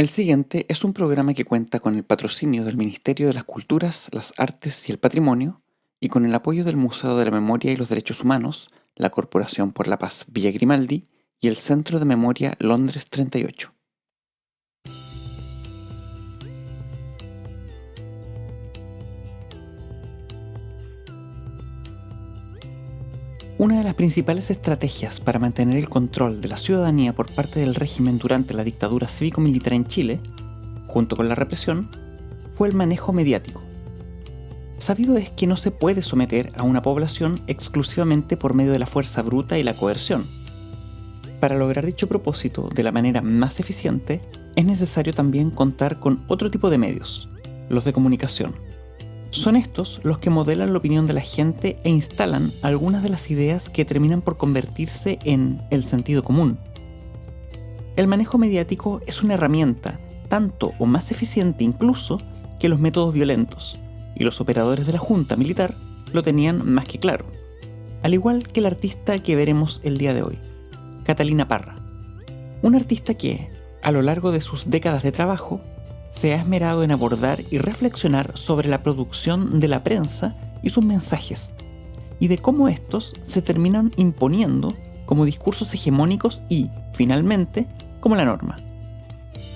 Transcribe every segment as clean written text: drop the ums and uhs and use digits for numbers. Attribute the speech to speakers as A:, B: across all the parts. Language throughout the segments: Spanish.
A: El siguiente es un programa que cuenta con el patrocinio del Ministerio de las Culturas, las Artes y el Patrimonio y con el apoyo del Museo de la Memoria y los Derechos Humanos, la Corporación por la Paz Villa Grimaldi y el Centro de Memoria Londres 38. Una de las principales estrategias para mantener el control de la ciudadanía por parte del régimen durante la dictadura cívico-militar en Chile, junto con la represión, fue el manejo mediático. Sabido es que no se puede someter a una población exclusivamente por medio de la fuerza bruta y la coerción. Para lograr dicho propósito de la manera más eficiente, es necesario también contar con otro tipo de medios, los de comunicación. Son estos los que modelan la opinión de la gente e instalan algunas de las ideas que terminan por convertirse en el sentido común. El manejo mediático es una herramienta tanto o más eficiente incluso que los métodos violentos, y los operadores de la junta militar lo tenían más que claro, al igual que la artista que veremos el día de hoy, Catalina Parra, una artista que, a lo largo de sus décadas de trabajo, se ha esmerado en abordar y reflexionar sobre la producción de la prensa y sus mensajes, y de cómo estos se terminan imponiendo como discursos hegemónicos y, finalmente, como la norma.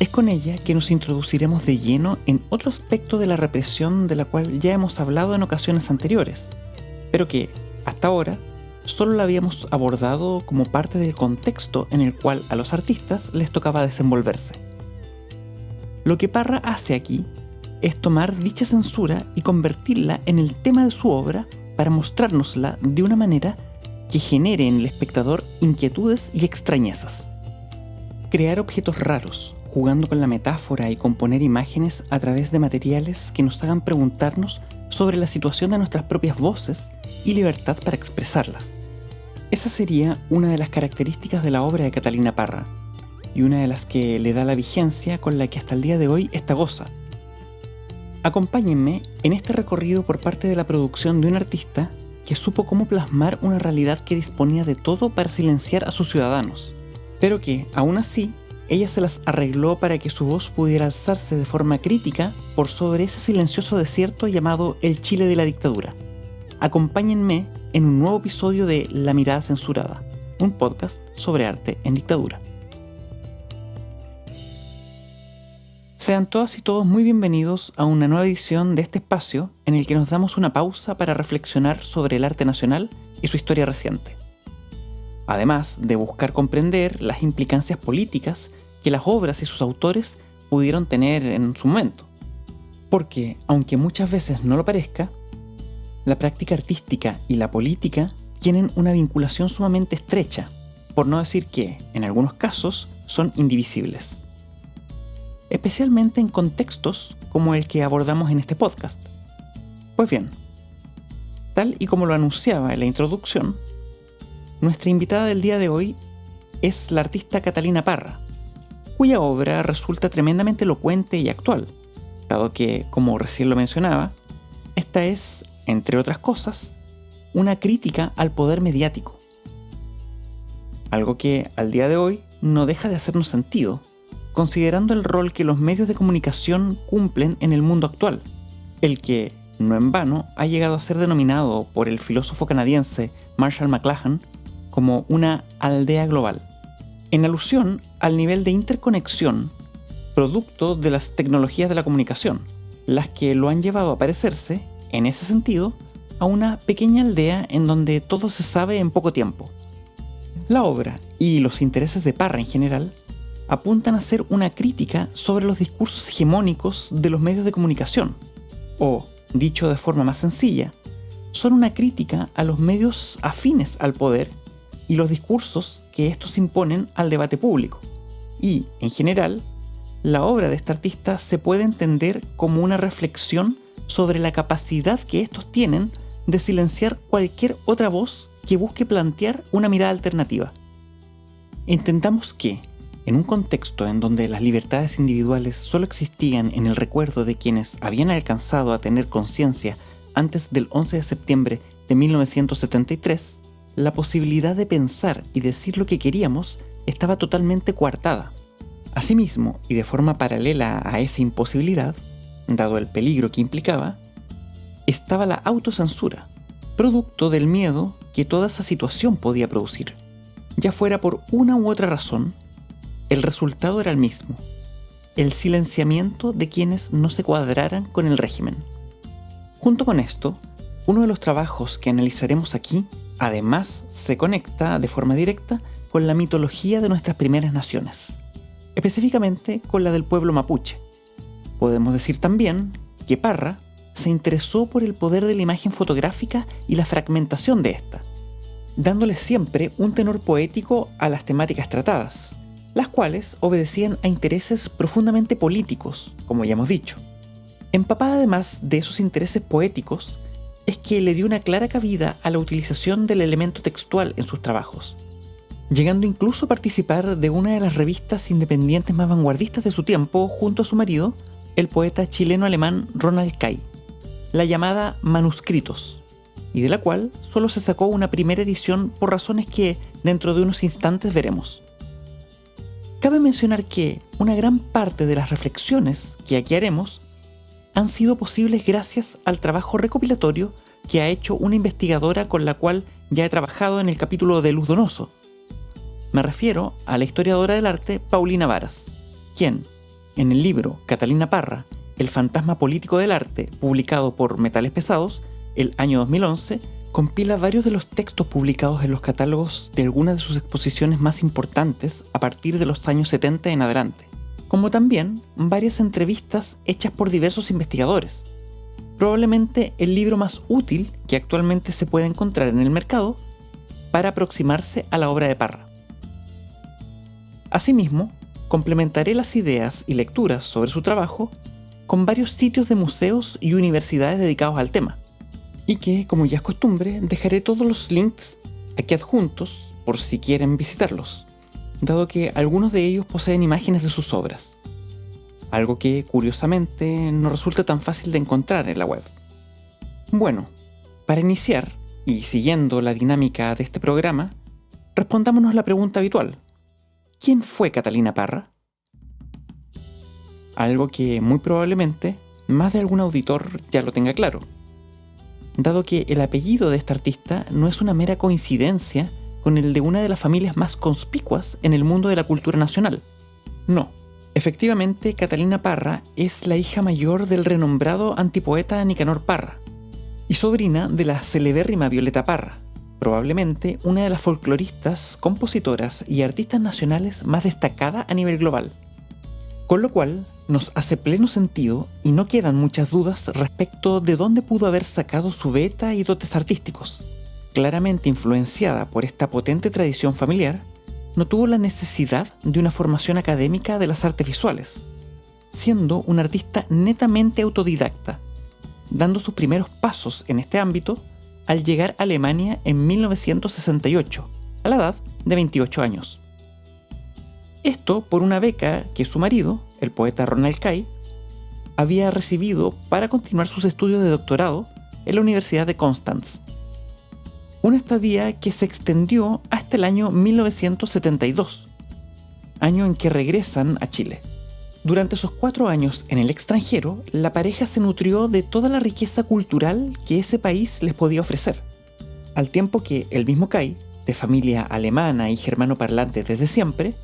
A: Es con ella que nos introduciremos de lleno en otro aspecto de la represión de la cual ya hemos hablado en ocasiones anteriores, pero que, hasta ahora, solo la habíamos abordado como parte del contexto en el cual a los artistas les tocaba desenvolverse. Lo que Parra hace aquí es tomar dicha censura y convertirla en el tema de su obra para mostrárnosla de una manera que genere en el espectador inquietudes y extrañezas. Crear objetos raros, jugando con la metáfora y componer imágenes a través de materiales que nos hagan preguntarnos sobre la situación de nuestras propias voces y libertad para expresarlas. Esa sería una de las características de la obra de Catalina Parra, y una de las que le da la vigencia con la que hasta el día de hoy esta goza. Acompáñenme en este recorrido por parte de la producción de un artista que supo cómo plasmar una realidad que disponía de todo para silenciar a sus ciudadanos, pero que, aún así, ella se las arregló para que su voz pudiera alzarse de forma crítica por sobre ese silencioso desierto llamado el Chile de la dictadura. Acompáñenme en un nuevo episodio de La Mirada Censurada, un podcast sobre arte en dictadura. Sean todas y todos muy bienvenidos a una nueva edición de este espacio en el que nos damos una pausa para reflexionar sobre el arte nacional y su historia reciente. Además de buscar comprender las implicancias políticas que las obras y sus autores pudieron tener en su momento. Porque, aunque muchas veces no lo parezca, la práctica artística y la política tienen una vinculación sumamente estrecha, por no decir que, en algunos casos, son indivisibles. Especialmente en contextos como el que abordamos en este podcast. Pues bien, tal y como lo anunciaba en la introducción, nuestra invitada del día de hoy es la artista Catalina Parra, cuya obra resulta tremendamente elocuente y actual, dado que, como recién lo mencionaba, esta es, entre otras cosas, una crítica al poder mediático. Algo que, al día de hoy, no deja de hacernos sentido, considerando el rol que los medios de comunicación cumplen en el mundo actual, el que, no en vano, ha llegado a ser denominado por el filósofo canadiense Marshall McLuhan como una aldea global, en alusión al nivel de interconexión producto de las tecnologías de la comunicación, las que lo han llevado a parecerse, en ese sentido, a una pequeña aldea en donde todo se sabe en poco tiempo. La obra y los intereses de Parra en general apuntan a ser una crítica sobre los discursos hegemónicos de los medios de comunicación, o, dicho de forma más sencilla, son una crítica a los medios afines al poder y los discursos que estos imponen al debate público. Y, en general, la obra de esta artista se puede entender como una reflexión sobre la capacidad que estos tienen de silenciar cualquier otra voz que busque plantear una mirada alternativa. Intentamos que, en un contexto en donde las libertades individuales solo existían en el recuerdo de quienes habían alcanzado a tener conciencia antes del 11 de septiembre de 1973, la posibilidad de pensar y decir lo que queríamos estaba totalmente coartada, Asimismo, y de forma paralela a esa imposibilidad, dado el peligro que implicaba, estaba la autocensura, producto del miedo que toda esa situación podía producir. Ya fuera por una u otra razón, el resultado era el mismo: el silenciamiento de quienes no se cuadraran con el régimen. Junto con esto, uno de los trabajos que analizaremos aquí, además, se conecta de forma directa con la mitología de nuestras primeras naciones, específicamente con la del pueblo mapuche. Podemos decir también que Parra se interesó por el poder de la imagen fotográfica y la fragmentación de esta, dándole siempre un tenor poético a las temáticas tratadas, las cuales obedecían a intereses profundamente políticos, como ya hemos dicho. Empapada además de esos intereses poéticos, es que le dio una clara cabida a la utilización del elemento textual en sus trabajos, llegando incluso a participar de una de las revistas independientes más vanguardistas de su tiempo junto a su marido, el poeta chileno-alemán Ronald Kay, la llamada Manuscritos, y de la cual solo se sacó una primera edición por razones que dentro de unos instantes veremos. Cabe mencionar que una gran parte de las reflexiones que aquí haremos han sido posibles gracias al trabajo recopilatorio que ha hecho una investigadora con la cual ya he trabajado en el capítulo de Luz Donoso. Me refiero a la historiadora del arte Paulina Varas, quien, en el libro Catalina Parra, El fantasma político del arte, publicado por Metales Pesados, el año 2011, compila varios de los textos publicados en los catálogos de algunas de sus exposiciones más importantes a partir de los años 70 en adelante, como también varias entrevistas hechas por diversos investigadores. Probablemente el libro más útil que actualmente se puede encontrar en el mercado para aproximarse a la obra de Parra. Asimismo, complementaré las ideas y lecturas sobre su trabajo con varios sitios de museos y universidades dedicados al tema, y que, como ya es costumbre, dejaré todos los links aquí adjuntos por si quieren visitarlos, dado que algunos de ellos poseen imágenes de sus obras, algo que curiosamente no resulta tan fácil de encontrar en la web. Bueno, para iniciar, y siguiendo la dinámica de este programa, respondámonos la pregunta habitual: ¿quién fue Catalina Parra? Algo que muy probablemente más de algún auditor ya lo tenga claro, dado que el apellido de esta artista no es una mera coincidencia con el de una de las familias más conspicuas en el mundo de la cultura nacional. No, efectivamente Catalina Parra es la hija mayor del renombrado antipoeta Nicanor Parra y sobrina de la celebérrima Violeta Parra, probablemente una de las folcloristas, compositoras y artistas nacionales más destacada a nivel global. Con lo cual, nos hace pleno sentido y no quedan muchas dudas respecto de dónde pudo haber sacado su beta y dotes artísticos. Claramente influenciada por esta potente tradición familiar, no tuvo la necesidad de una formación académica de las artes visuales, siendo una artista netamente autodidacta, dando sus primeros pasos en este ámbito al llegar a Alemania en 1968, a la edad de 28 años. Esto por una beca que su marido, el poeta Ronald Kay, había recibido para continuar sus estudios de doctorado en la Universidad de Constance. Una estadía que se extendió hasta el año 1972, año en que regresan a Chile. Durante esos 4 años en el extranjero, la pareja se nutrió de toda la riqueza cultural que ese país les podía ofrecer, al tiempo que el mismo Kay, de familia alemana y germanoparlante desde siempre,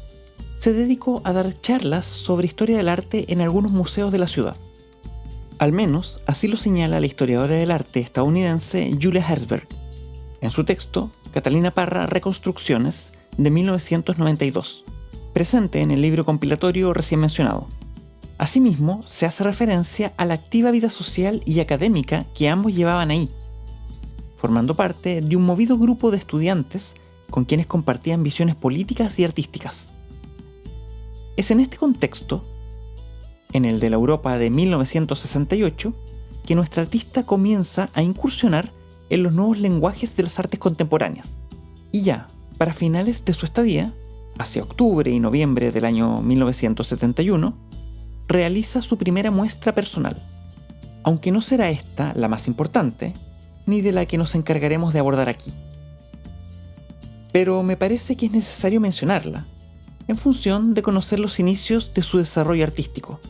A: se dedicó a dar charlas sobre historia del arte en algunos museos de la ciudad. Al menos así lo señala la historiadora del arte estadounidense Julia Herzberg en su texto Catalina Parra Reconstrucciones de 1992, presente en el libro compilatorio recién mencionado. Asimismo, se hace referencia a la activa vida social y académica que ambos llevaban ahí, formando parte de un movido grupo de estudiantes con quienes compartían visiones políticas y artísticas. Es en este contexto, en el de la Europa de 1968, que nuestra artista comienza a incursionar en los nuevos lenguajes de las artes contemporáneas. Y ya, para finales de su estadía, hacia octubre y noviembre del año 1971, realiza su primera muestra personal, aunque no será esta la más importante, ni de la que nos encargaremos de abordar aquí. Pero me parece que es necesario mencionarla, en función de conocer los inicios de su desarrollo artístico.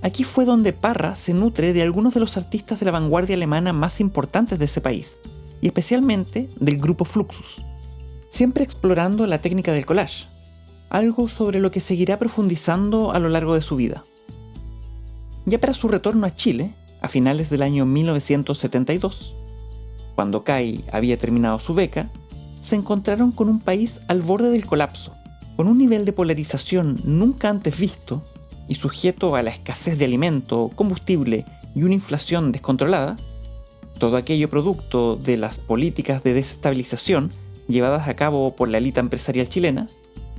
A: Aquí fue donde Parra se nutre de algunos de los artistas de la vanguardia alemana más importantes de ese país, y especialmente del grupo Fluxus, siempre explorando la técnica del collage, algo sobre lo que seguirá profundizando a lo largo de su vida. Ya para su retorno a Chile, a finales del año 1972, cuando Kay había terminado su beca, se encontraron con un país al borde del colapso, con un nivel de polarización nunca antes visto y sujeto a la escasez de alimento, combustible y una inflación descontrolada, todo aquello producto de las políticas de desestabilización llevadas a cabo por la élite empresarial chilena,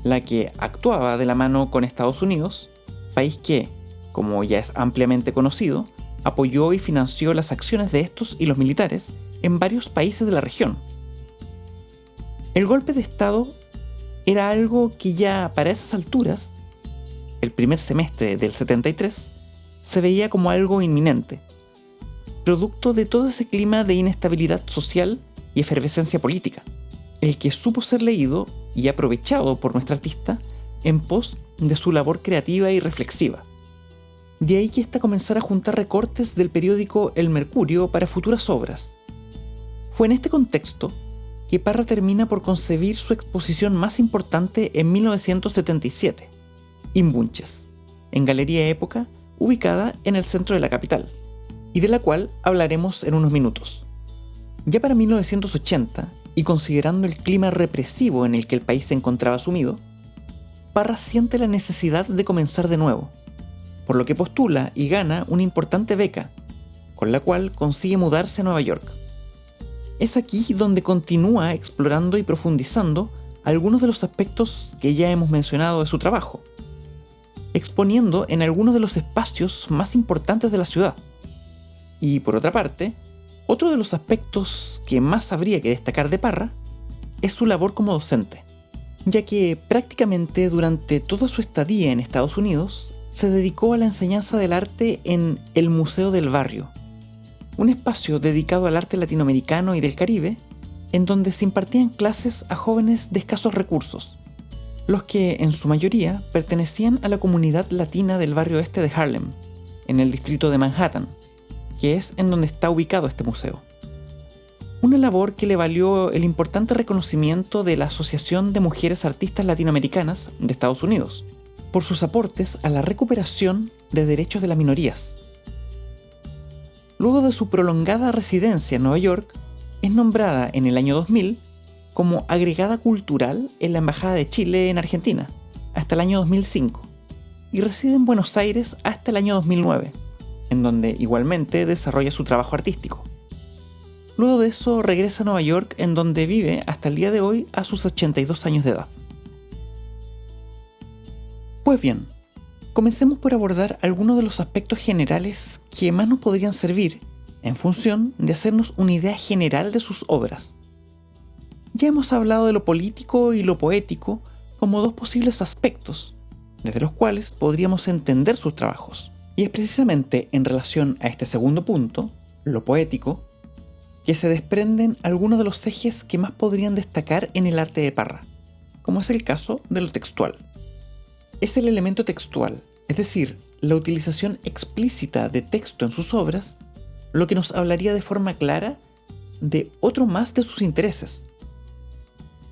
A: la que actuaba de la mano con Estados Unidos, país que, como ya es ampliamente conocido, apoyó y financió las acciones de estos y los militares en varios países de la región. El golpe de Estado era algo que ya para esas alturas, el primer semestre del 73, se veía como algo inminente, producto de todo ese clima de inestabilidad social y efervescencia política, el que supo ser leído y aprovechado por nuestra artista en pos de su labor creativa y reflexiva. De ahí que ésta comenzara a juntar recortes del periódico El Mercurio para futuras obras. Fue en este contexto que Parra termina por concebir su exposición más importante en 1977, Imbunches, en Galería Época, ubicada en el centro de la capital, y de la cual hablaremos en unos minutos. Ya para 1980, y considerando el clima represivo en el que el país se encontraba sumido, Parra siente la necesidad de comenzar de nuevo, por lo que postula y gana una importante beca, con la cual consigue mudarse a Nueva York. Es aquí donde continúa explorando y profundizando algunos de los aspectos que ya hemos mencionado de su trabajo, exponiendo en algunos de los espacios más importantes de la ciudad. Y por otra parte, otro de los aspectos que más habría que destacar de Parra es su labor como docente, ya que prácticamente durante toda su estadía en Estados Unidos se dedicó a la enseñanza del arte en el Museo del Barrio, un espacio dedicado al arte latinoamericano y del Caribe, en donde se impartían clases a jóvenes de escasos recursos, los que en su mayoría pertenecían a la comunidad latina del barrio este de Harlem, en el distrito de Manhattan, que es en donde está ubicado este museo. Una labor que le valió el importante reconocimiento de la Asociación de Mujeres Artistas Latinoamericanas de Estados Unidos, por sus aportes a la recuperación de derechos de las minorías. Luego de su prolongada residencia en Nueva York, es nombrada en el año 2000 como agregada cultural en la Embajada de Chile en Argentina, hasta el año 2005, y reside en Buenos Aires hasta el año 2009, en donde igualmente desarrolla su trabajo artístico. Luego de eso regresa a Nueva York, en donde vive hasta el día de hoy a sus 82 años de edad. Pues bien, comencemos por abordar algunos de los aspectos generales que más nos podrían servir en función de hacernos una idea general de sus obras. Ya hemos hablado de lo político y lo poético como dos posibles aspectos, desde los cuales podríamos entender sus trabajos. Y es precisamente en relación a este segundo punto, lo poético, que se desprenden algunos de los ejes que más podrían destacar en el arte de Parra, como es el caso de lo textual. Es el elemento textual, es decir, la utilización explícita de texto en sus obras, lo que nos hablaría de forma clara de otro más de sus intereses: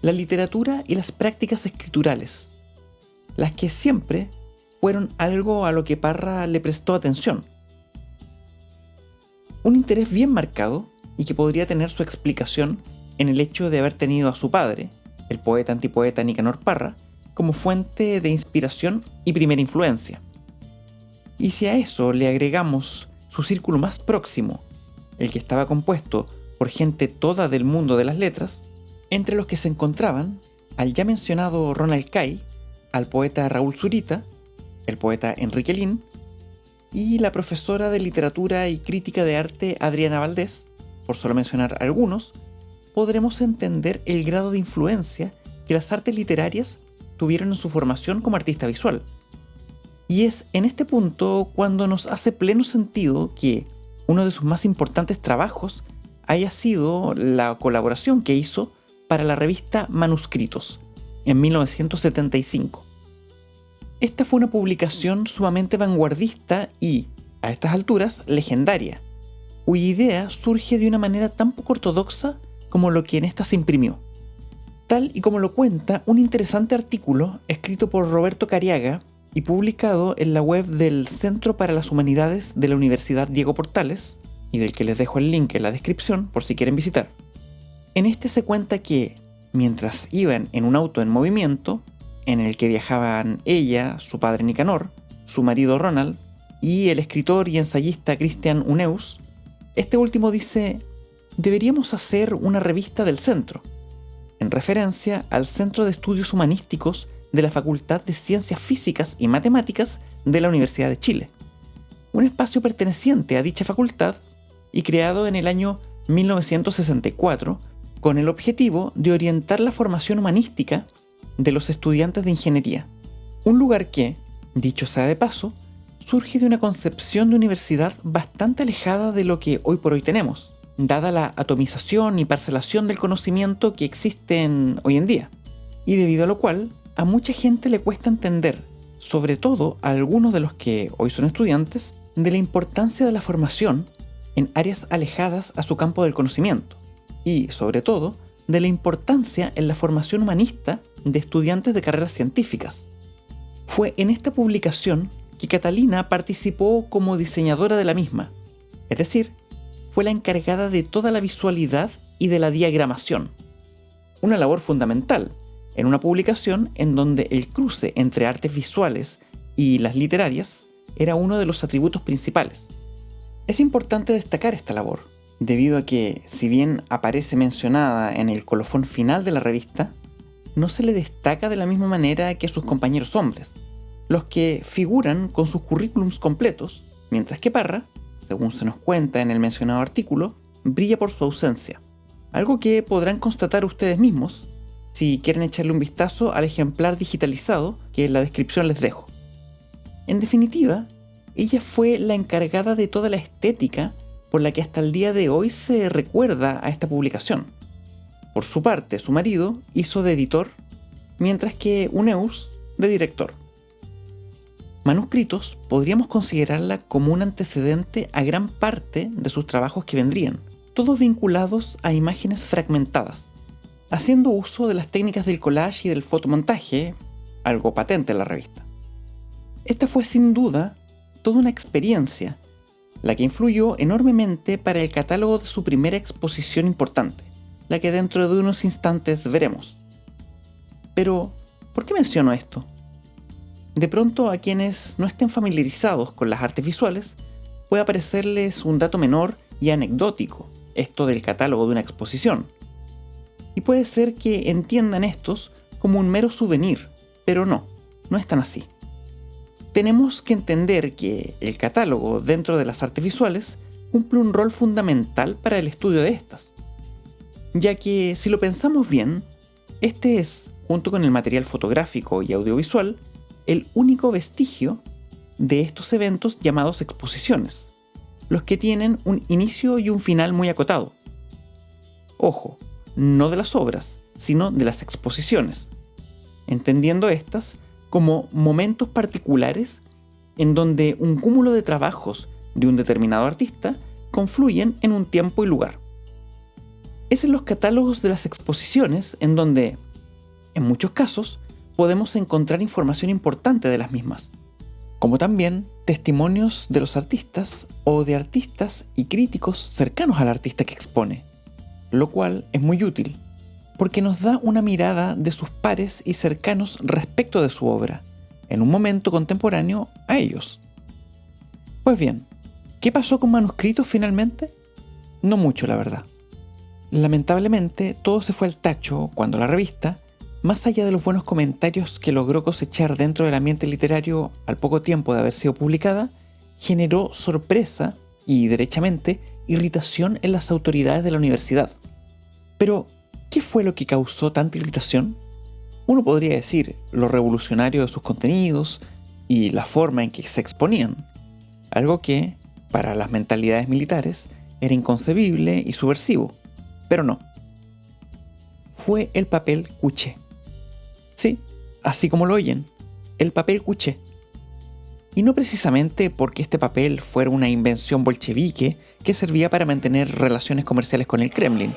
A: la literatura y las prácticas escriturales, las que siempre fueron algo a lo que Parra le prestó atención. Un interés bien marcado y que podría tener su explicación en el hecho de haber tenido a su padre, el poeta antipoeta Nicanor Parra, como fuente de inspiración y primera influencia. Y si a eso le agregamos su círculo más próximo, el que estaba compuesto por gente toda del mundo de las letras, entre los que se encontraban al ya mencionado Ronald Kay, al poeta Raúl Zurita, el poeta Enrique Lin, y la profesora de literatura y crítica de arte Adriana Valdés, por solo mencionar algunos, podremos entender el grado de influencia que las artes literarias tuvieron en su formación como artista visual. Y es en este punto cuando nos hace pleno sentido que uno de sus más importantes trabajos haya sido la colaboración que hizo para la revista Manuscritos en 1975, Esta fue una publicación sumamente vanguardista y, a estas alturas, legendaria, cuya idea surge de una manera tan poco ortodoxa como lo que en esta se imprimió. Tal y como lo cuenta un interesante artículo escrito por Roberto Cariaga y publicado en la web del Centro para las Humanidades de la Universidad Diego Portales, y del que les dejo el link en la descripción por si quieren visitar. En este se cuenta que, mientras iban en un auto en movimiento, en el que viajaban ella, su padre Nicanor, su marido Ronald y el escritor y ensayista Christian Huneeus, este último dice: deberíamos hacer una revista del centro, en referencia al Centro de Estudios Humanísticos de la Facultad de Ciencias Físicas y Matemáticas de la Universidad de Chile, un espacio perteneciente a dicha facultad y creado en el año 1964 con el objetivo de orientar la formación humanística de los estudiantes de ingeniería. Un lugar que, dicho sea de paso, surge de una concepción de universidad bastante alejada de lo que hoy por hoy tenemos, dada la atomización y parcelación del conocimiento que existen hoy en día, y debido a lo cual a mucha gente le cuesta entender, sobre todo a algunos de los que hoy son estudiantes, de la importancia de la formación en áreas alejadas a su campo del conocimiento, y, sobre todo, de la importancia en la formación humanista de estudiantes de carreras científicas. Fue en esta publicación que Catalina participó como diseñadora de la misma, es decir, fue la encargada de toda la visualidad y de la diagramación. Una labor fundamental en una publicación en donde el cruce entre artes visuales y las literarias era uno de los atributos principales. Es importante destacar esta labor, debido a que, si bien aparece mencionada en el colofón final de la revista, no se le destaca de la misma manera que a sus compañeros hombres, los que figuran con sus currículums completos, mientras que Parra, según se nos cuenta en el mencionado artículo, brilla por su ausencia, algo que podrán constatar ustedes mismos si quieren echarle un vistazo al ejemplar digitalizado que en la descripción les dejo. En definitiva, ella fue la encargada de toda la estética por la que hasta el día de hoy se recuerda a esta publicación. Por su parte, su marido hizo de editor, mientras que Huneeus de director. Manuscritos podríamos considerarla como un antecedente a gran parte de sus trabajos que vendrían, todos vinculados a imágenes fragmentadas, haciendo uso de las técnicas del collage y del fotomontaje, algo patente en la revista. Esta fue sin duda toda una experiencia, la que influyó enormemente para el catálogo de su primera exposición importante, la que dentro de unos instantes veremos. Pero, ¿por qué menciono esto? De pronto, a quienes no estén familiarizados con las artes visuales, puede parecerles un dato menor y anecdótico, esto del catálogo de una exposición. Y puede ser que entiendan estos como un mero souvenir, pero no es tan así. Tenemos que entender que el catálogo dentro de las artes visuales cumple un rol fundamental para el estudio de estas, ya que, si lo pensamos bien, este es, junto con el material fotográfico y audiovisual, el único vestigio de estos eventos llamados exposiciones, los que tienen un inicio y un final muy acotado. Ojo, no de las obras, sino de las exposiciones, entendiendo estas como momentos particulares en donde un cúmulo de trabajos de un determinado artista confluyen en un tiempo y lugar. Es en los catálogos de las exposiciones en donde, en muchos casos, podemos encontrar información importante de las mismas, como también testimonios de los artistas o de artistas y críticos cercanos al artista que expone, lo cual es muy útil, porque nos da una mirada de sus pares y cercanos respecto de su obra, en un momento contemporáneo a ellos. Pues bien, ¿qué pasó con Manuscritos finalmente? No mucho, la verdad. Lamentablemente, todo se fue al tacho cuando la revista, más allá de los buenos comentarios que logró cosechar dentro del ambiente literario al poco tiempo de haber sido publicada, generó sorpresa y, derechamente, irritación en las autoridades de la universidad. Pero, ¿qué fue lo que causó tanta irritación? Uno podría decir lo revolucionario de sus contenidos y la forma en que se exponían, algo que, para las mentalidades militares, era inconcebible y subversivo, pero no. Fue el papel cuché. Sí, así como lo oyen, el papel couché. Y no precisamente porque este papel fuera una invención bolchevique que servía para mantener relaciones comerciales con el Kremlin.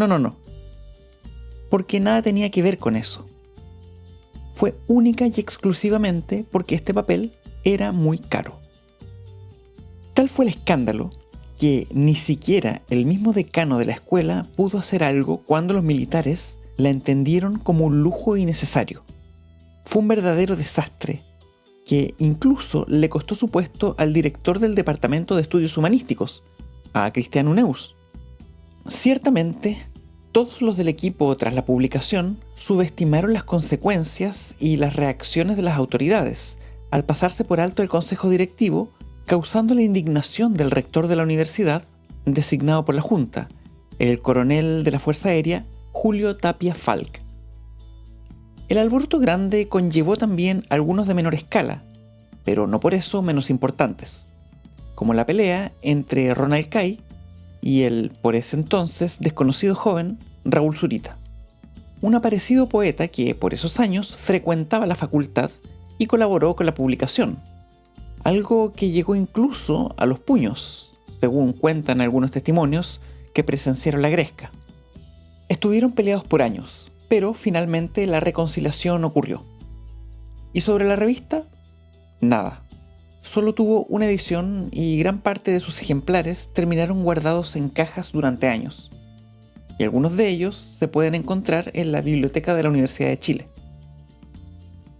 A: No. Porque nada tenía que ver con eso. Fue única y exclusivamente porque este papel era muy caro. Tal fue el escándalo que ni siquiera el mismo decano de la escuela pudo hacer algo cuando los militares la entendieron como un lujo innecesario. Fue un verdadero desastre que incluso le costó su puesto al director del Departamento de Estudios Humanísticos, a Cristiano Neus. Ciertamente, todos los del equipo tras la publicación subestimaron las consecuencias y las reacciones de las autoridades al pasarse por alto el consejo directivo, causando la indignación del rector de la universidad, designado por la Junta, el coronel de la Fuerza Aérea, Julio Tapia Falck. El alboroto grande conllevó también algunos de menor escala, pero no por eso menos importantes, como la pelea entre Ronald Kay y el, por ese entonces, desconocido joven Raúl Zurita, un aparecido poeta que por esos años frecuentaba la facultad y colaboró con la publicación, algo que llegó incluso a los puños, según cuentan algunos testimonios que presenciaron la gresca. Estuvieron peleados por años, pero finalmente la reconciliación ocurrió. ¿Y sobre la revista? Nada. Solo tuvo una edición y gran parte de sus ejemplares terminaron guardados en cajas durante años. Y algunos de ellos se pueden encontrar en la biblioteca de la Universidad de Chile.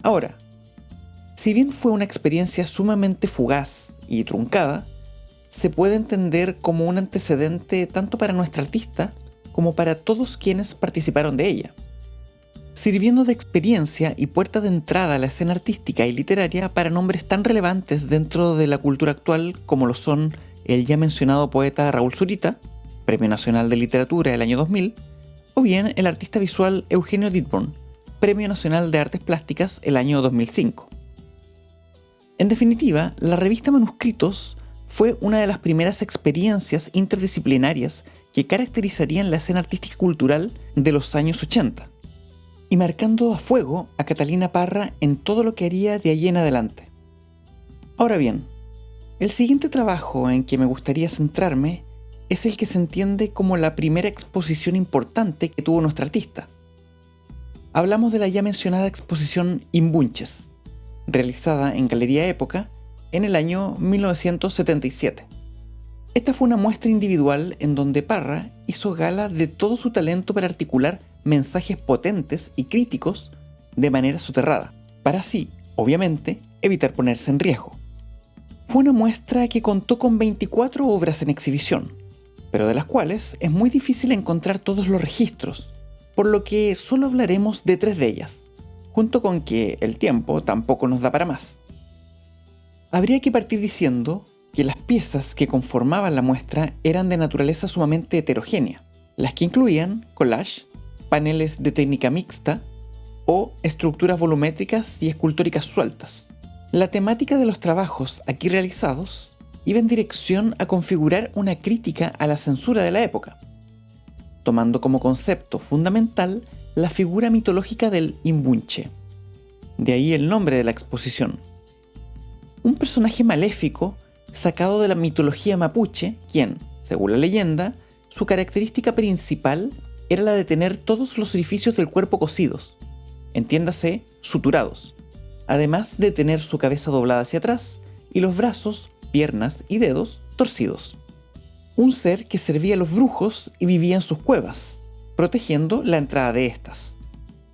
A: Ahora, si bien fue una experiencia sumamente fugaz y truncada, se puede entender como un antecedente tanto para nuestra artista como para todos quienes participaron de ella, sirviendo de experiencia y puerta de entrada a la escena artística y literaria para nombres tan relevantes dentro de la cultura actual como lo son el ya mencionado poeta Raúl Zurita, Premio Nacional de Literatura del año 2000, o bien el artista visual Eugenio Dittborn, Premio Nacional de Artes Plásticas el año 2005. En definitiva, la revista Manuscritos fue una de las primeras experiencias interdisciplinarias que caracterizarían la escena artística y cultural de los años 80, y marcando a fuego a Catalina Parra en todo lo que haría de allí en adelante. Ahora bien, el siguiente trabajo en que me gustaría centrarme es el que se entiende como la primera exposición importante que tuvo nuestra artista. Hablamos de la ya mencionada exposición Imbunches, realizada en Galería Época en el año 1977. Esta fue una muestra individual en donde Parra hizo gala de todo su talento para articular mensajes potentes y críticos de manera soterrada, para así, obviamente, evitar ponerse en riesgo. Fue una muestra que contó con 24 obras en exhibición, pero de las cuales es muy difícil encontrar todos los registros, por lo que solo hablaremos de 3 de ellas, junto con que el tiempo tampoco nos da para más. Habría que partir diciendo que las piezas que conformaban la muestra eran de naturaleza sumamente heterogénea, las que incluían collage, paneles de técnica mixta o estructuras volumétricas y escultóricas sueltas. La temática de los trabajos aquí realizados iba en dirección a configurar una crítica a la censura de la época, tomando como concepto fundamental la figura mitológica del Imbunche. De ahí el nombre de la exposición. Un personaje maléfico sacado de la mitología mapuche, quien, según la leyenda, su característica principal era la de tener todos los orificios del cuerpo cosidos, entiéndase, suturados, además de tener su cabeza doblada hacia atrás y los brazos, piernas y dedos torcidos. Un ser que servía a los brujos y vivía en sus cuevas, protegiendo la entrada de estas.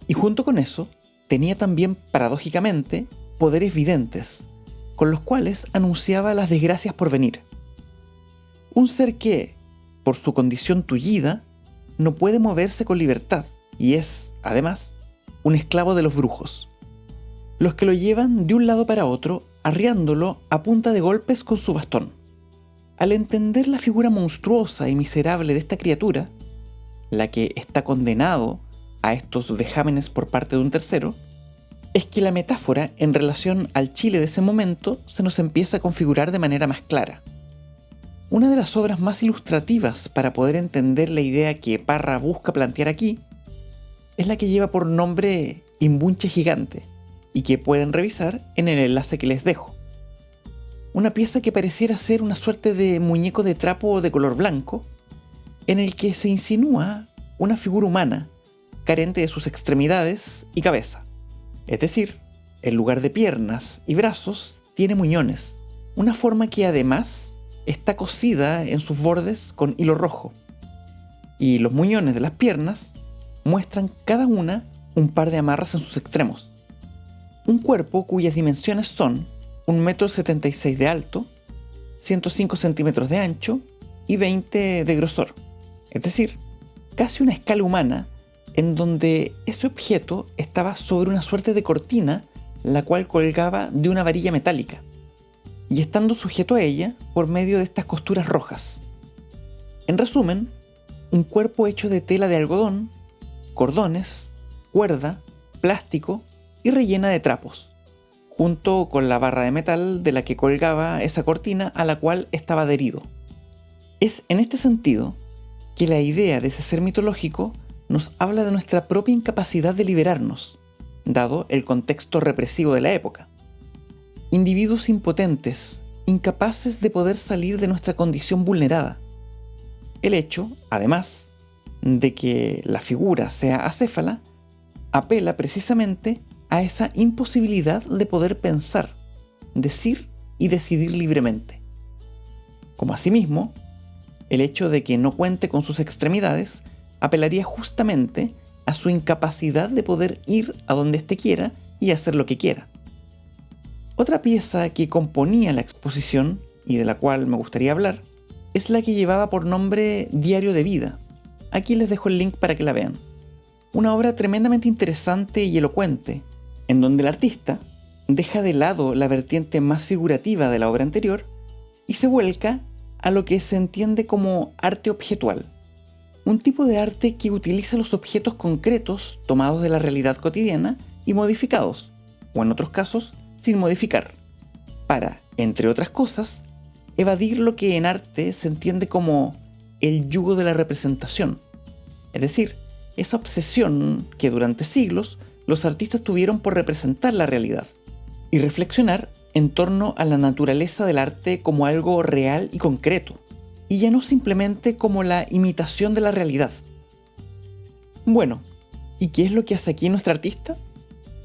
A: Y junto con eso, tenía también, paradójicamente, poderes videntes, con los cuales anunciaba las desgracias por venir. Un ser que, por su condición tullida, no puede moverse con libertad y es, además, un esclavo de los brujos, los que lo llevan de un lado para otro, arriándolo a punta de golpes con su bastón. Al entender la figura monstruosa y miserable de esta criatura, la que está condenado a estos vejámenes por parte de un tercero, es que la metáfora en relación al Chile de ese momento se nos empieza a configurar de manera más clara. Una de las obras más ilustrativas para poder entender la idea que Parra busca plantear aquí es la que lleva por nombre Imbunche Gigante y que pueden revisar en el enlace que les dejo. Una pieza que pareciera ser una suerte de muñeco de trapo de color blanco en el que se insinúa una figura humana carente de sus extremidades y cabeza. Es decir, en lugar de piernas y brazos, tiene muñones, una forma que además está cosida en sus bordes con hilo rojo. Y los muñones de las piernas muestran cada una un par de amarras en sus extremos. Un cuerpo cuyas dimensiones son 1,76 m de alto, 105 centímetros de ancho y 20 de grosor. Es decir, casi una escala humana en donde ese objeto estaba sobre una suerte de cortina, la cual colgaba de una varilla metálica, y estando sujeto a ella por medio de estas costuras rojas. En resumen, un cuerpo hecho de tela de algodón, cordones, cuerda, plástico y rellena de trapos, junto con la barra de metal de la que colgaba esa cortina a la cual estaba adherido. Es en este sentido que la idea de ese ser mitológico nos habla de nuestra propia incapacidad de liberarnos, dado el contexto represivo de la época. Individuos impotentes, incapaces de poder salir de nuestra condición vulnerada. El hecho, además, de que la figura sea acéfala, apela precisamente a esa imposibilidad de poder pensar, decir y decidir libremente. Como asimismo, el hecho de que no cuente con sus extremidades apelaría justamente a su incapacidad de poder ir a donde éste quiera y hacer lo que quiera. Otra pieza que componía la exposición, y de la cual me gustaría hablar, es la que llevaba por nombre Diario de Vida. Aquí les dejo el link para que la vean. Una obra tremendamente interesante y elocuente, en donde el artista deja de lado la vertiente más figurativa de la obra anterior y se vuelca a lo que se entiende como arte objetual. Un tipo de arte que utiliza los objetos concretos tomados de la realidad cotidiana y modificados, o en otros casos, sin modificar, para, entre otras cosas, evadir lo que en arte se entiende como el yugo de la representación, es decir, esa obsesión que durante siglos los artistas tuvieron por representar la realidad y reflexionar en torno a la naturaleza del arte como algo real y concreto, y ya no simplemente como la imitación de la realidad. Bueno, ¿y qué es lo que hace aquí nuestro artista?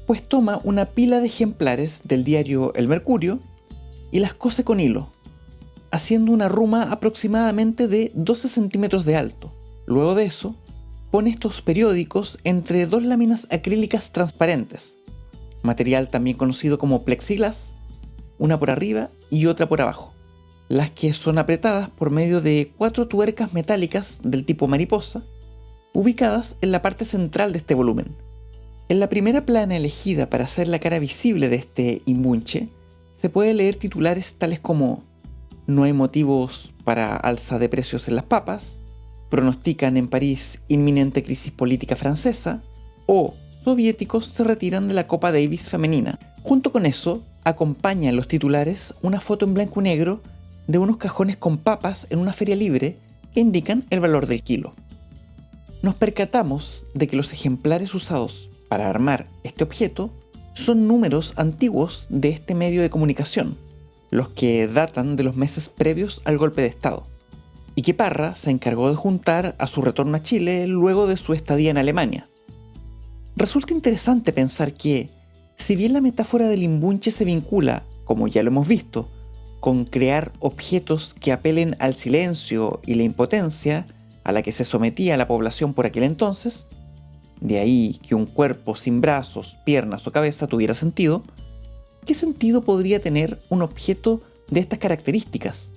A: Pues toma una pila de ejemplares del diario El Mercurio y las cose con hilo, haciendo una ruma aproximadamente de 12 centímetros de alto. Luego de eso, pone estos periódicos entre dos láminas acrílicas transparentes, material también conocido como plexiglas, una por arriba y otra por abajo, las que son apretadas por medio de 4 tuercas metálicas del tipo mariposa, ubicadas en la parte central de este volumen. En la primera plana elegida para hacer la cara visible de este imbunche, se puede leer titulares tales como "No hay motivos para alza de precios en las papas", "Pronostican en París inminente crisis política francesa", o "Soviéticos se retiran de la Copa Davis femenina". Junto con eso, acompaña en los titulares una foto en blanco y negro de unos cajones con papas en una feria libre que indican el valor del kilo. Nos percatamos de que los ejemplares usados para armar este objeto son números antiguos de este medio de comunicación, los que datan de los meses previos al golpe de Estado, y que Parra se encargó de juntar a su retorno a Chile luego de su estadía en Alemania. Resulta interesante pensar que, si bien la metáfora del imbunche se vincula, como ya lo hemos visto, con crear objetos que apelen al silencio y la impotencia a la que se sometía la población por aquel entonces, de ahí que un cuerpo sin brazos, piernas o cabeza tuviera sentido, ¿qué sentido podría tener un objeto de estas características?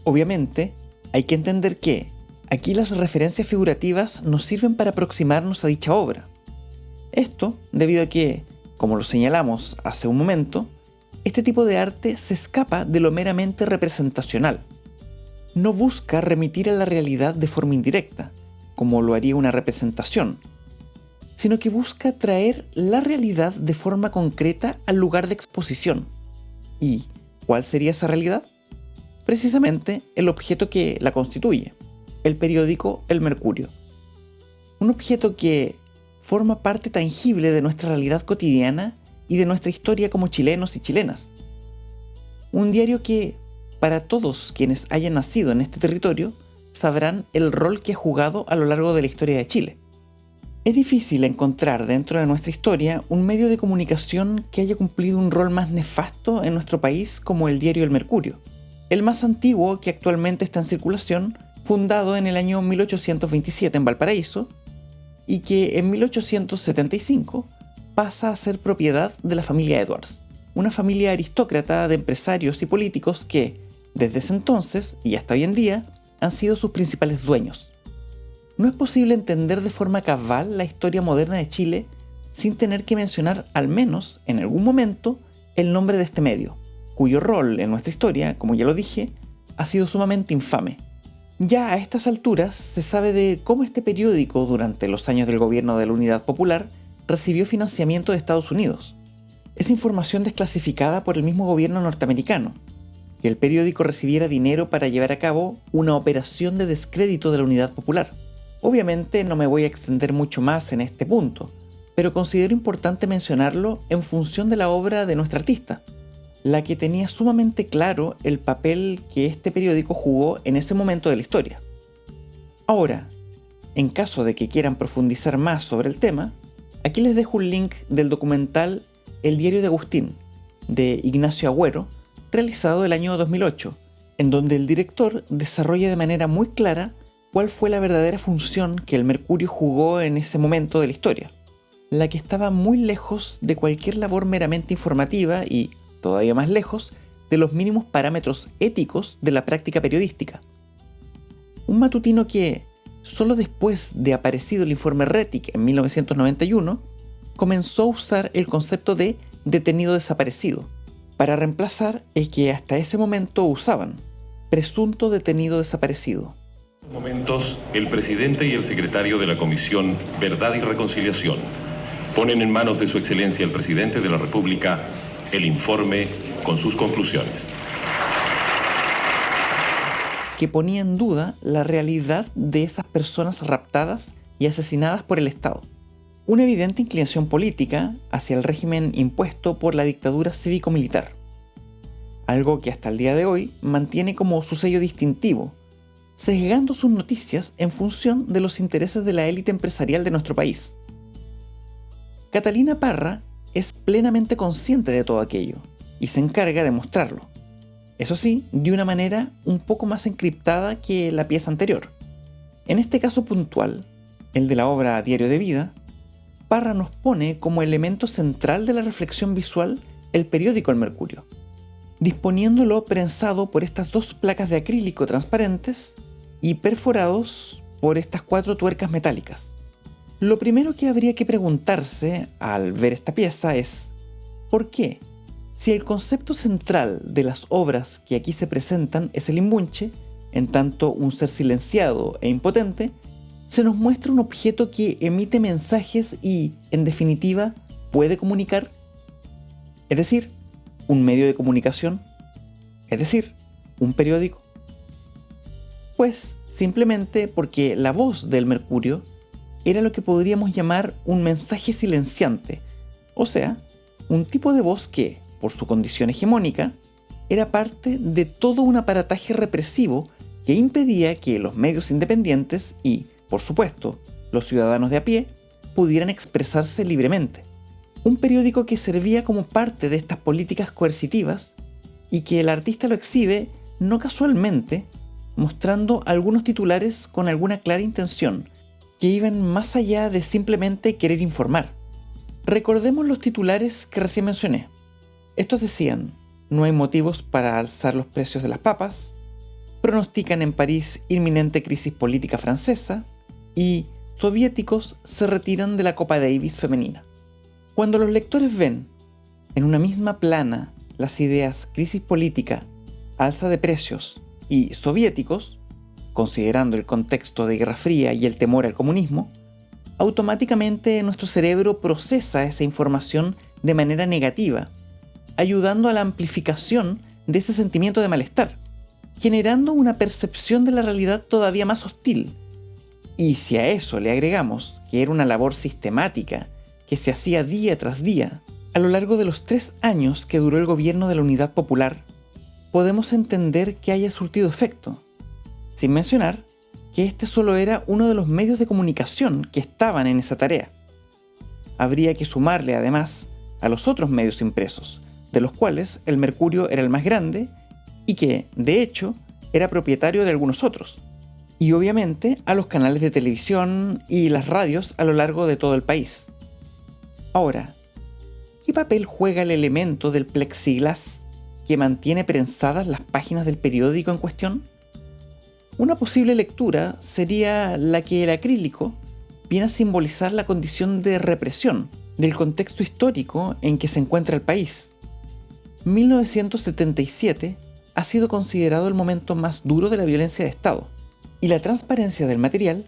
A: Obviamente, hay que entender que aquí las referencias figurativas nos sirven para aproximarnos a dicha obra. Esto debido a que, como lo señalamos hace un momento, este tipo de arte se escapa de lo meramente representacional. No busca remitir a la realidad de forma indirecta, como lo haría una representación, sino que busca traer la realidad de forma concreta al lugar de exposición. ¿Y cuál sería esa realidad? Precisamente el objeto que la constituye, el periódico El Mercurio. Un objeto que forma parte tangible de nuestra realidad cotidiana y de nuestra historia como chilenos y chilenas. Un diario que, para todos quienes hayan nacido en este territorio, sabrán el rol que ha jugado a lo largo de la historia de Chile. Es difícil encontrar dentro de nuestra historia un medio de comunicación que haya cumplido un rol más nefasto en nuestro país como el diario El Mercurio, el más antiguo que actualmente está en circulación, fundado en el año 1827 en Valparaíso, y que en 1875 pasa a ser propiedad de la familia Edwards, una familia aristócrata de empresarios y políticos que, desde ese entonces y hasta hoy en día, han sido sus principales dueños. No es posible entender de forma cabal la historia moderna de Chile sin tener que mencionar, al menos en algún momento, el nombre de este medio, cuyo rol en nuestra historia, como ya lo dije, ha sido sumamente infame. Ya a estas alturas se sabe de cómo este periódico, durante los años del gobierno de la Unidad Popular, recibió financiamiento de Estados Unidos. Es información desclasificada por el mismo gobierno norteamericano, que el periódico recibiera dinero para llevar a cabo una operación de descrédito de la Unidad Popular. Obviamente no me voy a extender mucho más en este punto, pero considero importante mencionarlo en función de la obra de nuestra artista, la que tenía sumamente claro el papel que este periódico jugó en ese momento de la historia. Ahora, en caso de que quieran profundizar más sobre el tema, aquí les dejo un link del documental El diario de Agustín, de Ignacio Agüero, realizado el año 2008, en donde el director desarrolla de manera muy clara cuál fue la verdadera función que el Mercurio jugó en ese momento de la historia, la que estaba muy lejos de cualquier labor meramente informativa y, todavía más lejos, de los mínimos parámetros éticos de la práctica periodística. Un matutino que, solo después de aparecido el informe Rettig en 1991, comenzó a usar el concepto de detenido desaparecido, para reemplazar el que hasta ese momento usaban, presunto detenido desaparecido.
B: En estos momentos, el presidente y el secretario de la Comisión Verdad y Reconciliación ponen en manos de su excelencia el presidente de la República el informe con sus conclusiones.
A: Que ponía en duda la realidad de esas personas raptadas y asesinadas por el Estado. Una evidente inclinación política hacia el régimen impuesto por la dictadura cívico-militar. Algo que hasta el día de hoy mantiene como su sello distintivo, sesgando sus noticias en función de los intereses de la élite empresarial de nuestro país. Catalina Parra es plenamente consciente de todo aquello y se encarga de mostrarlo. Eso sí, de una manera un poco más encriptada que la pieza anterior. En este caso puntual, el de la obra Diario de Vida, Parra nos pone como elemento central de la reflexión visual el periódico El Mercurio, disponiéndolo prensado por estas dos placas de acrílico transparentes y perforados por estas 4 tuercas metálicas. Lo primero que habría que preguntarse al ver esta pieza es ¿por qué? Si el concepto central de las obras que aquí se presentan es el imbunche, en tanto un ser silenciado e impotente, se nos muestra un objeto que emite mensajes y, en definitiva, puede comunicar. Es decir, un medio de comunicación. Es decir, un periódico. Pues simplemente porque la voz del Mercurio era lo que podríamos llamar un mensaje silenciante, o sea, un tipo de voz que, por su condición hegemónica, era parte de todo un aparataje represivo que impedía que los medios independientes y, por supuesto, los ciudadanos de a pie pudieran expresarse libremente. Un periódico que servía como parte de estas políticas coercitivas y que el artista lo exhibe no casualmente, mostrando algunos titulares con alguna clara intención que iban más allá de simplemente querer informar. Recordemos los titulares que recién mencioné. Estos decían: no hay motivos para alzar los precios de las papas, pronostican en París inminente crisis política francesa y soviéticos se retiran de la Copa Davis femenina. Cuando los lectores ven en una misma plana las ideas crisis política, alza de precios y soviéticos, considerando el contexto de Guerra Fría y el temor al comunismo, automáticamente nuestro cerebro procesa esa información de manera negativa, ayudando a la amplificación de ese sentimiento de malestar, generando una percepción de la realidad todavía más hostil. Y si a eso le agregamos que era una labor sistemática que se hacía día tras día a lo largo de los 3 años que duró el gobierno de la Unidad Popular, podemos entender que haya surtido efecto, sin mencionar que este solo era uno de los medios de comunicación que estaban en esa tarea. Habría que sumarle además a los otros medios impresos, de los cuales el Mercurio era el más grande y que, de hecho, era propietario de algunos otros, y obviamente a los canales de televisión y las radios a lo largo de todo el país. Ahora, ¿qué papel juega el elemento del plexiglas que mantiene prensadas las páginas del periódico en cuestión? Una posible lectura sería la que el acrílico viene a simbolizar la condición de represión del contexto histórico en que se encuentra el país. 1977 ha sido considerado el momento más duro de la violencia de Estado, y la transparencia del material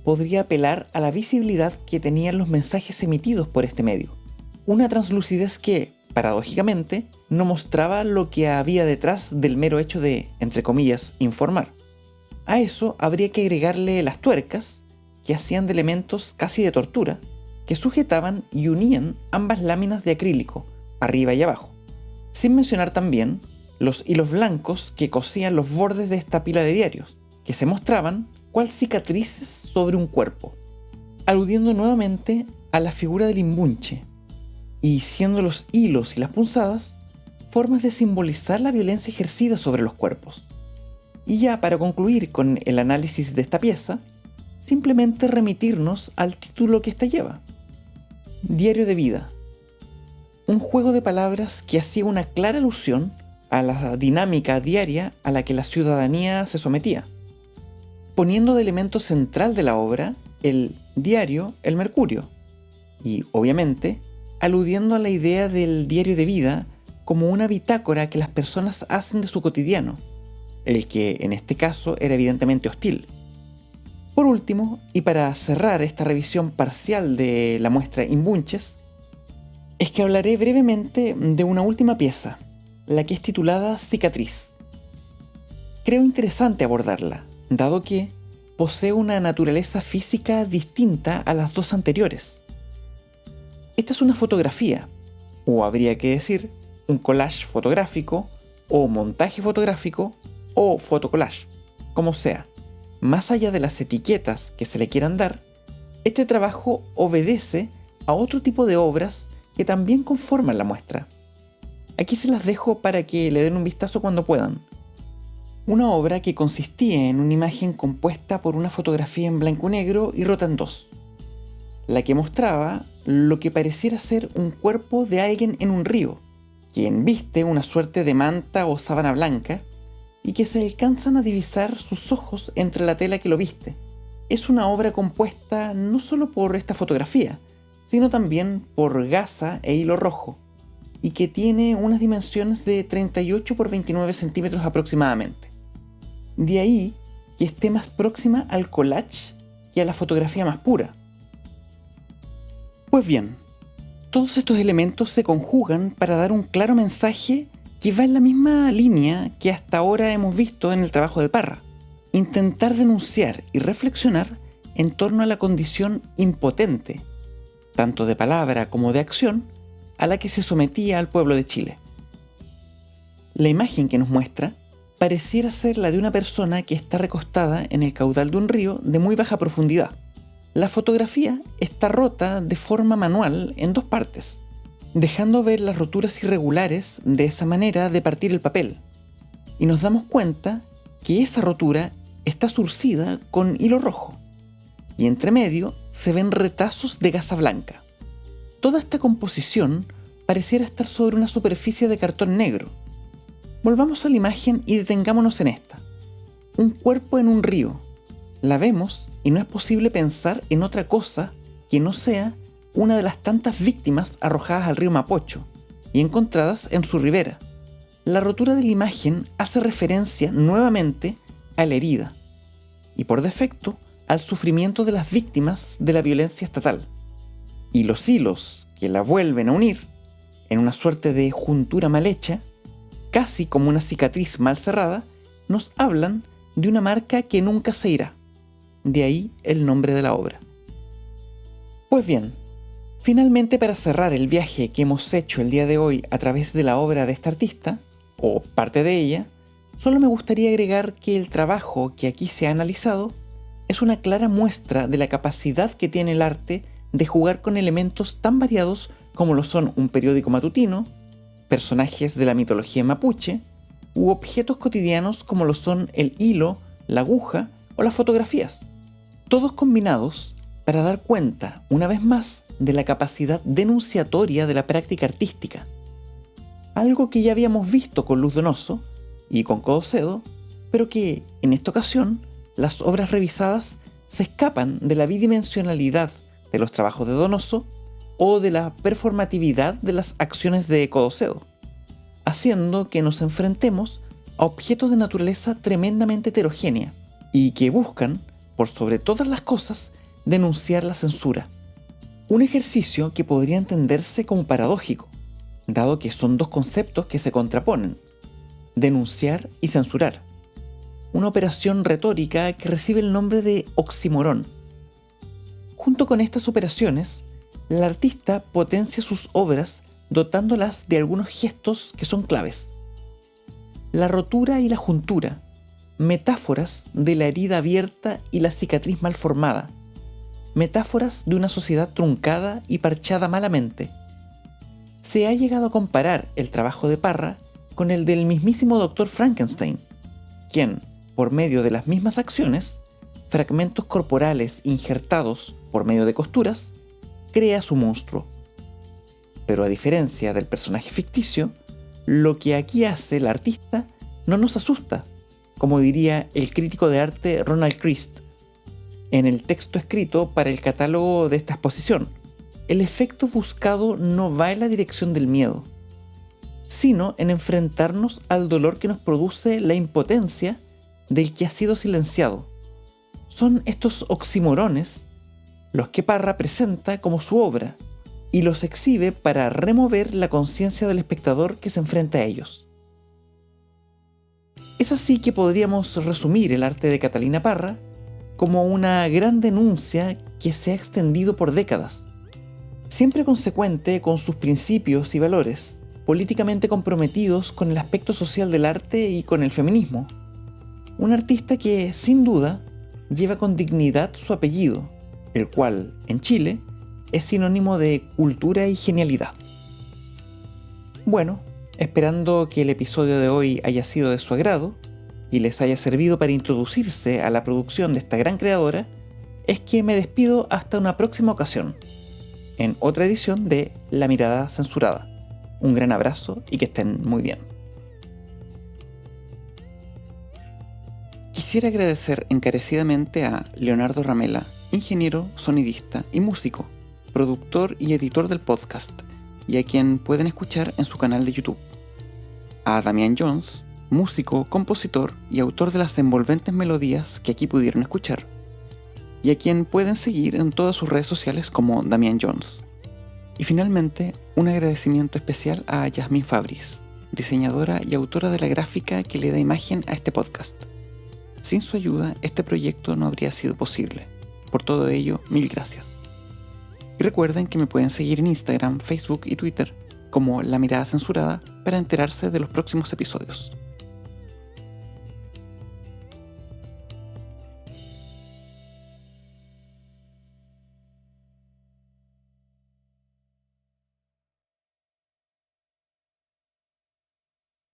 A: podría apelar a la visibilidad que tenían los mensajes emitidos por este medio. Una translucidez que, paradójicamente, no mostraba lo que había detrás del mero hecho de, entre comillas, informar. A eso habría que agregarle las tuercas, que hacían de elementos casi de tortura, que sujetaban y unían ambas láminas de acrílico, arriba y abajo. Sin mencionar también los hilos blancos que cosían los bordes de esta pila de diarios, que se mostraban cual cicatrices sobre un cuerpo, aludiendo nuevamente a la figura del imbunche, y siendo los hilos y las punzadas formas de simbolizar la violencia ejercida sobre los cuerpos. Y ya para concluir con el análisis de esta pieza, simplemente remitirnos al título que ésta lleva: Diario de vida. Un juego de palabras que hacía una clara alusión a la dinámica diaria a la que la ciudadanía se sometía, poniendo de elemento central de la obra el diario El Mercurio, y obviamente aludiendo a la idea del diario de vida como una bitácora que las personas hacen de su cotidiano, el que en este caso era evidentemente hostil. Por último, y para cerrar esta revisión parcial de la muestra Imbunches, es que hablaré brevemente de una última pieza, la que es titulada Cicatriz. Creo interesante abordarla, dado que posee una naturaleza física distinta a las dos anteriores. Esta es una fotografía, o habría que decir, un collage fotográfico, o montaje fotográfico, o fotocollage, como sea. Más allá de las etiquetas que se le quieran dar, este trabajo obedece a otro tipo de obras que también conforman la muestra. Aquí se las dejo para que le den un vistazo cuando puedan. Una obra que consistía en una imagen compuesta por una fotografía en blanco y negro y rota en dos, la que mostraba lo que pareciera ser un cuerpo de alguien en un río, quien viste una suerte de manta o sábana blanca y que se alcanzan a divisar sus ojos entre la tela que lo viste. Es una obra compuesta no solo por esta fotografía, sino también por gasa e hilo rojo, y que tiene unas dimensiones de 38 por 29 centímetros aproximadamente. De ahí que esté más próxima al collage que a la fotografía más pura. Pues bien, todos estos elementos se conjugan para dar un claro mensaje que va en la misma línea que hasta ahora hemos visto en el trabajo de Parra: intentar denunciar y reflexionar en torno a la condición impotente, tanto de palabra como de acción, a la que se sometía al pueblo de Chile. La imagen que nos muestra pareciera ser la de una persona que está recostada en el caudal de un río de muy baja profundidad. La fotografía está rota de forma manual en dos partes, dejando ver las roturas irregulares de esa manera de partir el papel, y nos damos cuenta que esa rotura está surcida con hilo rojo, y entre medio se ven retazos de gasa blanca. Toda esta composición pareciera estar sobre una superficie de cartón negro. Volvamos a la imagen y detengámonos en esta. Un cuerpo en un río. La vemos y no es posible pensar en otra cosa que no sea una de las tantas víctimas arrojadas al río Mapocho y encontradas en su ribera. La rotura de la imagen hace referencia nuevamente a la herida, y por defecto al sufrimiento de las víctimas de la violencia estatal. Y los hilos que la vuelven a unir, en una suerte de juntura mal hecha, casi como una cicatriz mal cerrada, nos hablan de una marca que nunca se irá. De ahí el nombre de la obra. Pues bien, finalmente, para cerrar el viaje que hemos hecho el día de hoy a través de la obra de esta artista, o parte de ella, solo me gustaría agregar que el trabajo que aquí se ha analizado es una clara muestra de la capacidad que tiene el arte de jugar con elementos tan variados como lo son un periódico matutino, personajes de la mitología mapuche, u objetos cotidianos como lo son el hilo, la aguja o las fotografías, todos combinados para dar cuenta, una vez más, de la capacidad denunciatoria de la práctica artística. Algo que ya habíamos visto con Luz Donoso y con Codocedo, pero que, en esta ocasión, las obras revisadas se escapan de la bidimensionalidad de los trabajos de Donoso o de la performatividad de las acciones de Codocedo, haciendo que nos enfrentemos a objetos de naturaleza tremendamente heterogénea y que buscan, por sobre todas las cosas, denunciar la censura. Un ejercicio que podría entenderse como paradójico, dado que son dos conceptos que se contraponen: denunciar y censurar. Una operación retórica que recibe el nombre de oxímoron. Junto con estas operaciones, el artista potencia sus obras dotándolas de algunos gestos que son claves. La rotura y la juntura, metáforas de la herida abierta y la cicatriz mal formada, metáforas de una sociedad truncada y parchada malamente. Se ha llegado a comparar el trabajo de Parra con el del mismísimo Dr. Frankenstein, quien, por medio de las mismas acciones, fragmentos corporales injertados por medio de costuras, crea su monstruo. Pero a diferencia del personaje ficticio, lo que aquí hace el artista no nos asusta, como diría el crítico de arte Ronald Christ en el texto escrito para el catálogo de esta exposición. El efecto buscado no va en la dirección del miedo, sino en enfrentarnos al dolor que nos produce la impotencia del que ha sido silenciado. Son estos oxímorones los que Parra presenta como su obra y los exhibe para remover la conciencia del espectador que se enfrenta a ellos. Es así que podríamos resumir el arte de Catalina Parra como una gran denuncia que se ha extendido por décadas, siempre consecuente con sus principios y valores, políticamente comprometidos con el aspecto social del arte y con el feminismo. Un artista que, sin duda, lleva con dignidad su apellido, el cual, en Chile, es sinónimo de cultura y genialidad. Bueno, esperando que el episodio de hoy haya sido de su agrado y les haya servido para introducirse a la producción de esta gran creadora, es que me despido hasta una próxima ocasión, en otra edición de La Mirada Censurada. Un gran abrazo y que estén muy bien. Quisiera agradecer encarecidamente a Leonardo Ramela, ingeniero, sonidista y músico, productor y editor del podcast, y a quien pueden escuchar en su canal de YouTube. A Damián Jones, músico, compositor y autor de las envolventes melodías que aquí pudieron escuchar, y a quien pueden seguir en todas sus redes sociales como Damián Jones. Y finalmente, un agradecimiento especial a Yasmín Fabris, diseñadora y autora de la gráfica que le da imagen a este podcast. Sin su ayuda, este proyecto no habría sido posible. Por todo ello, mil gracias. Y recuerden que me pueden seguir en Instagram, Facebook y Twitter como La Mirada Censurada para enterarse de los próximos episodios.